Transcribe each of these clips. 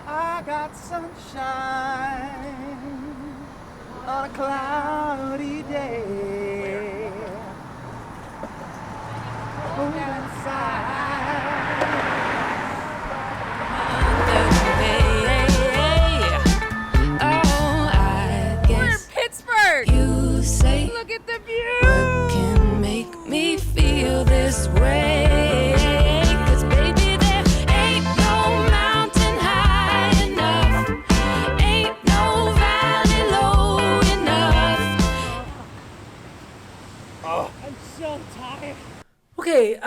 I got sunshine on a cloudy day. Moving inside. Oh, I guess We're in Pittsburgh. you say Look at the view. what can make me feel this way. 'Cause baby, there ain't no mountain high enough, ain't no valley low enough. I'm so tired. Okay,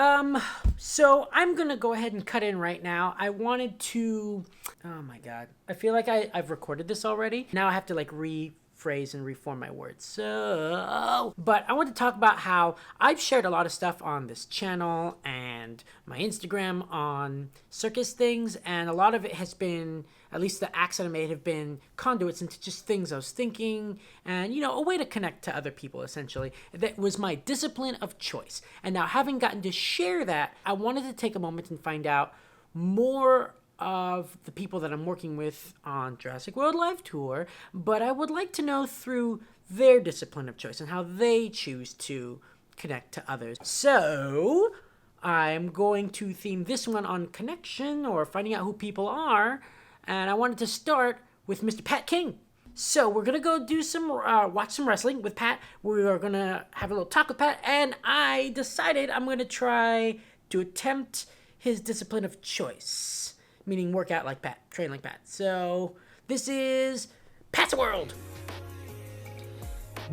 so I'm gonna go ahead and cut in right now. I wanted to, oh my God. I feel like I've recorded this already. Now I have to like rephrase and reform my words. But I want to talk about how I've shared a lot of stuff on this channel and my Instagram on circus things, and a lot of it has been, at least the acts that I made have been conduits into just things I was thinking and, you know, a way to connect to other people, essentially. That was my discipline of choice. And now, having gotten to share that, I wanted to take a moment and find out more of the people that I'm working with on Jurassic World Live Tour, but I would like to know through their discipline of choice and how they choose to connect to others. So I'm going to theme this one on connection or finding out who people are, and I wanted to start with Mr. Pat King. So we're gonna go do some, watch some wrestling with Pat. We are gonna have a little talk with Pat, and I decided I'm gonna try to attempt his discipline of choice, meaning work out like Pat, train like Pat. So this is Pat's World.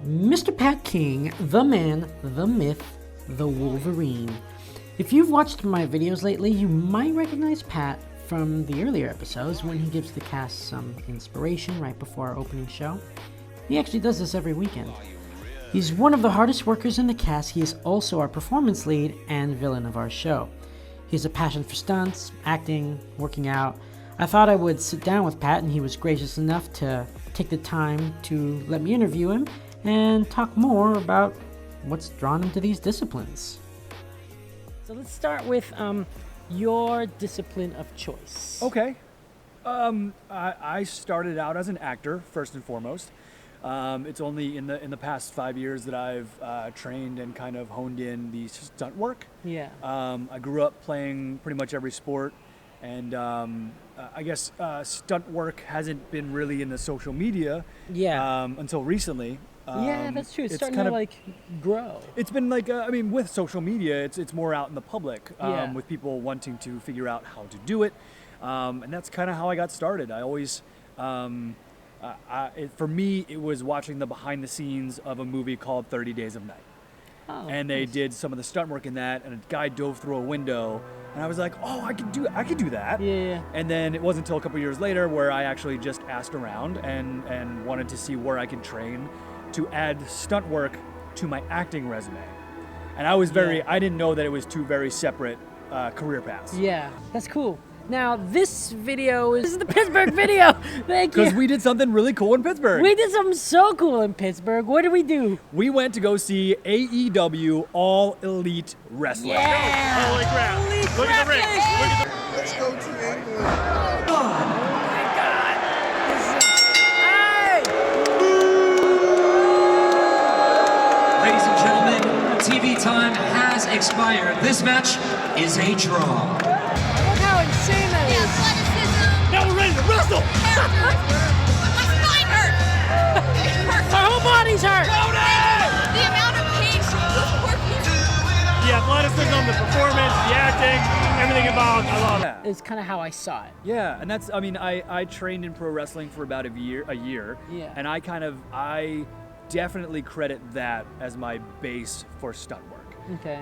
Mr. Pat King, the man, the myth, the Wolverine. If you've watched my videos lately, you might recognize Pat from the earlier episodes when he gives the cast some inspiration right before our opening show. He actually does this every weekend. He's one of the hardest workers in the cast. He is also our performance lead and villain of our show. He has a passion for stunts, acting, working out. I thought I would sit down with Pat, and he was gracious enough to take the time to let me interview him and talk more about what's drawn him to these disciplines. So let's start with your discipline of choice. Okay. I started out as an actor first and foremost. It's only in the past 5 years that I've trained and kind of honed in the stunt work. Yeah. I grew up playing pretty much every sport, and I guess stunt work hasn't been really in the social media until recently. Yeah, that's true. It's starting kind to of, like grow. It's been like, I mean, with social media, it's more out in the public, Yeah. with people wanting to figure out how to do it. And that's kind of how I got started. I always, for me, it was watching the behind the scenes of a movie called 30 Days of Night. Oh, And they did some of the stunt work in that, and a guy dove through a window, and I was like, oh, I could do that. Yeah. And then it wasn't until a couple years later where I actually just asked around and wanted to see where I could train to add stunt work to my acting resume. And I was I didn't know that it was two very separate career paths. Yeah, that's cool. Now, this is the Pittsburgh video. Thank you. Because we did something really cool in Pittsburgh. We did something so cool in Pittsburgh. What did we do? We went to go see AEW All Elite Wrestling. Yeah. Holy crap. Elite Look at the ring. wrestling. Look at the Let's go to England. Ladies and gentlemen, TV time has expired. This match is a draw. Look how insane that is. Now we're ready to wrestle. My spine hurts. It hurts. Our whole body's hurt. The amount of pain from those poor people. The athleticism, the performance, the acting, everything involved. I love it. It's kind of how I saw it. Yeah, and that's, I mean, I trained in pro wrestling for about a year, Yeah. and I definitely credit that as my base for stunt work. Okay.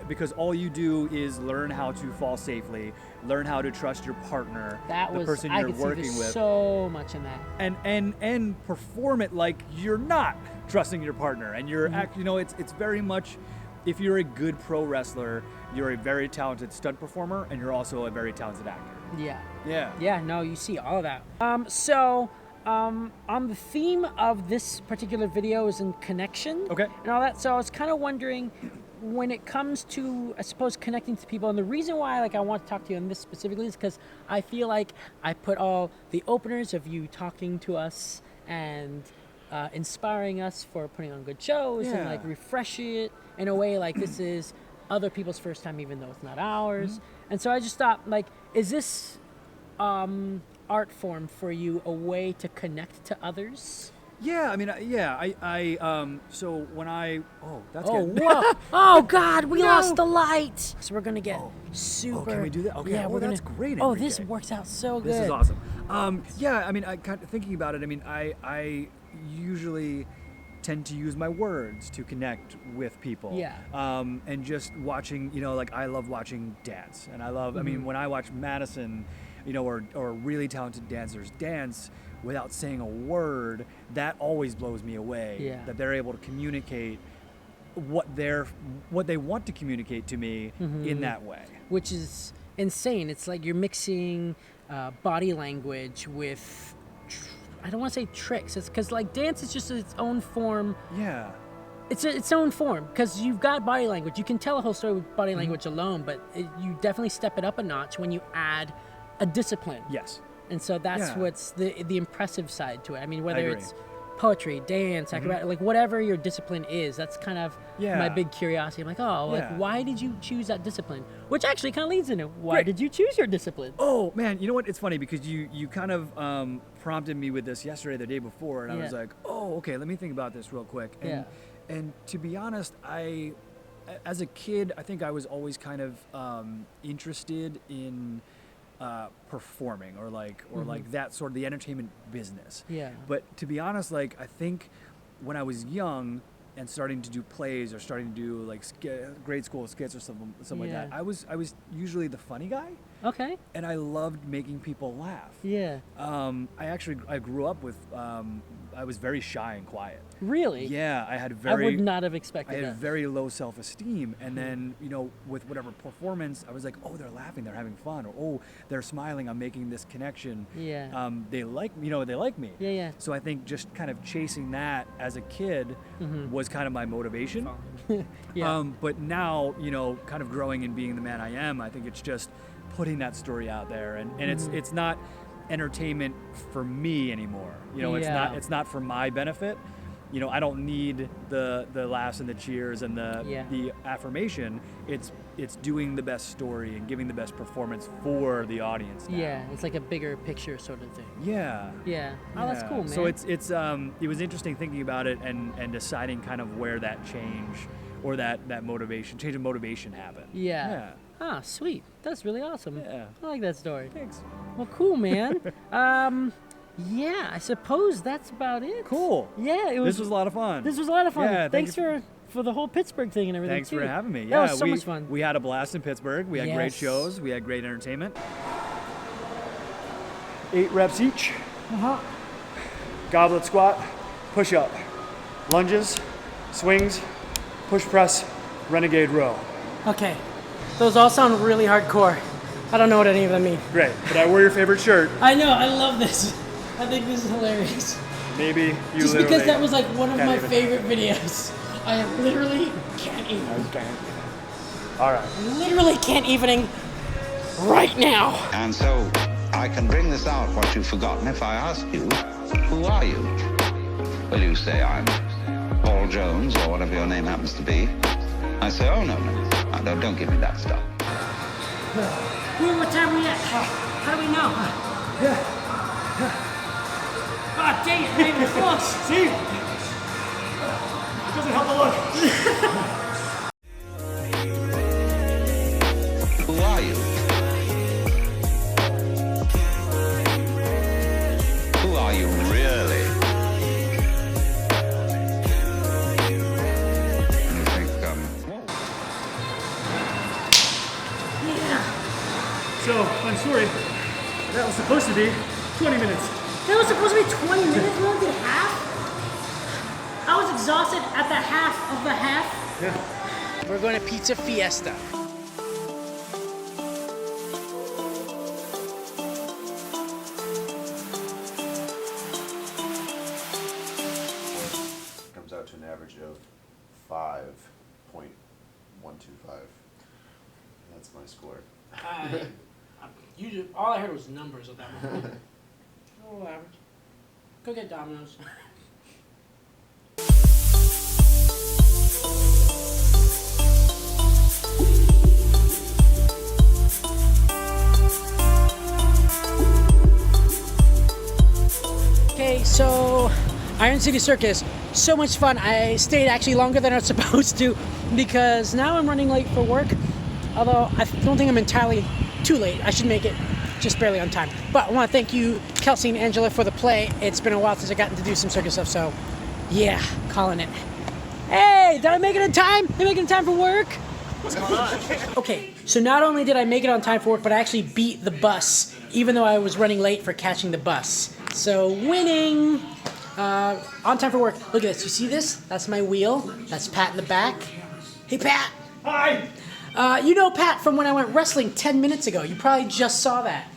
Because all you do is learn how to fall safely, learn how to trust your partner, That the was person I you're could see working this with, so much in that. and perform it like you're not trusting your partner, and you're Mm-hmm. you know, it's very much, if you're a good pro wrestler, you're a very talented stunt performer, and you're also a very talented actor. Yeah. Yeah. Yeah, no, you see all of that. On the theme of this particular video is in connection. Okay. And all that. So I was kind of wondering, when it comes to, I suppose, connecting to people, and the reason why like I want to talk to you on this specifically is because I feel like I put all the openers of you talking to us and inspiring us for putting on good shows and like refresh it in a way like this is other people's first time, even though it's not ours. And so I just thought, like, is this art form for you a way to connect to others? Yeah, I mean, so when that's Oh, good. whoa. Oh, God, we lost the light. So we're going to get super... can we do that? Okay, Yeah, that's great, Oh, Enrique. this works out so good. This is awesome. Yeah, I mean, I kind of thinking about it. I mean, I usually tend to use my words to connect with people. Yeah. And just watching, like I love watching dance, and I love. I mean, when I watch Madison, or really talented dancers dance without saying a word, that always blows me away. Yeah. That they're able to communicate what they want to communicate to me in that way. Which is insane. It's like you're mixing body language with, I don't want to say tricks. It's because like dance is just its own form. Yeah. It's its own form because you've got body language. You can tell a whole story with body language alone, but you definitely step it up a notch when you add a discipline. Yes. And so that's Yeah. what's the impressive side to it. I mean, whether agree. it's poetry, dance, acrobatic, like whatever your discipline is, that's kind of Yeah. my big curiosity. I'm like, oh, like Yeah. why did you choose that discipline? Which actually kind of leads into why Great. did you choose your discipline? Oh man, you know what? It's funny because you kind of prompted me with this yesterday, the day before, and I was Yeah. like, oh, okay, let me think about this real quick. And to be honest, as a kid, I think I was always kind of interested in performing or like that sort of the entertainment business. Yeah. But to be honest, like I think when I was young and starting to do plays or starting to do like grade school skits or something like Yeah. that, I was usually the funny guy. Okay. And I loved making people laugh. Yeah. I grew up with, I was very shy and quiet. Really? Yeah, I I would not have I expected had that. very low self-esteem. And then, with whatever performance, I was like, oh, they're laughing, they're having fun. Or, oh, they're smiling, I'm making this connection. Yeah. They like me. Yeah, yeah. So I think just kind of chasing that as a kid was kind of my motivation. Yeah. But now, kind of growing and being the man I am, I think it's just putting that story out there, and it's not entertainment for me anymore. Yeah. It's not for my benefit. I don't need the laughs and the cheers and the affirmation. It's doing the best story and giving the best performance for the audience now. Yeah, it's like a bigger picture sort of thing. Yeah. Yeah. Oh, that's Yeah. cool, man. So it was interesting thinking about it and deciding kind of where that change or that change of motivation happened. Yeah. Ah, sweet. That's really awesome. Yeah. I like that story. Thanks. Well, cool, man. Yeah, I suppose that's about it. Cool. Yeah, This was a lot of fun. This was a lot of fun. Yeah, Thanks for the whole Pittsburgh thing and everything. Thanks too. for having me. That was so much fun. We had a blast in Pittsburgh. We had great Yes. shows. We had great entertainment. 8 reps each. Goblet squat, push up, lunges, swings, push press, renegade row. Okay. Those all sound really hardcore. I don't know what any of them mean. Great. But I wore your favorite shirt. I know. I love this. I think this is hilarious. Maybe you Just literally because that was like one of can't my even- favorite videos. I literally can't even. All right. Literally can't evening right now. And so I can bring this out what you've forgotten if I ask you, who are you? Well, you say I'm Paul Jones or whatever your name happens to be. I say, oh, no. No, don't give me that stuff. What time are we at? How do we know? God dang it, man, we're close. See? Doesn't help a look. Who are you? Who are you really? And you think, whoa. So, I'm sorry. That was supposed to be 20 minutes. That was supposed to be 20 minutes. We only did half. I was exhausted at the half of the half. Yeah. We're going to Pizza Fiesta. Comes out to an average of 5.1 125. That's my score. All I heard was numbers of that one. Oh, average. Go get Domino's. Okay, so Iron City Circus, so much fun. I stayed actually longer than I was supposed to because now I'm running late for work. Although I don't think I'm entirely too late. I should make it just barely on time. But I want to thank you, Kelsey and Angela, for the play. It's been a while since I gotten to do some circus stuff, so yeah, calling it. Hey, did I make it in time? Did I make it in time for work? What's going on? Okay, so not only did I make it on time for work, but I actually beat the bus, even though I was running late for catching the bus. So winning! On time for work. Look at this. You see this? That's my wheel. That's Pat in the back. Hey, Pat. Hi! You know Pat from when I went wrestling 10 minutes ago. You probably just saw that.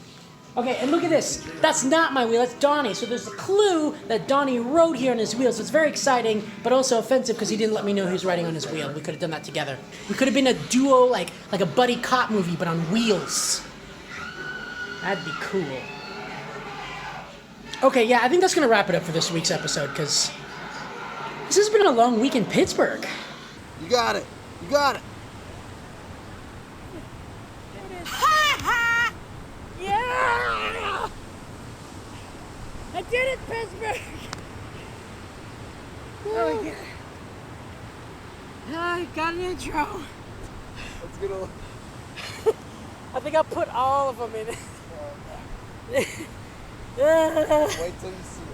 Okay, and look at this. That's not my wheel, that's Donnie. So there's a clue that Donnie rode here on his wheel. So it's very exciting, but also offensive because he didn't let me know he was riding on his wheel. We could have done that together. We could have been a duo, like a buddy cop movie, but on wheels. That'd be cool. Okay, yeah, I think that's going to wrap it up for this week's episode because this has been a long week in Pittsburgh. You got it. You got it. Yeah! I did it, Pittsburgh! Oh, yeah. I got an intro. Let's get a... I think I'll put all of them in it. Wait till you see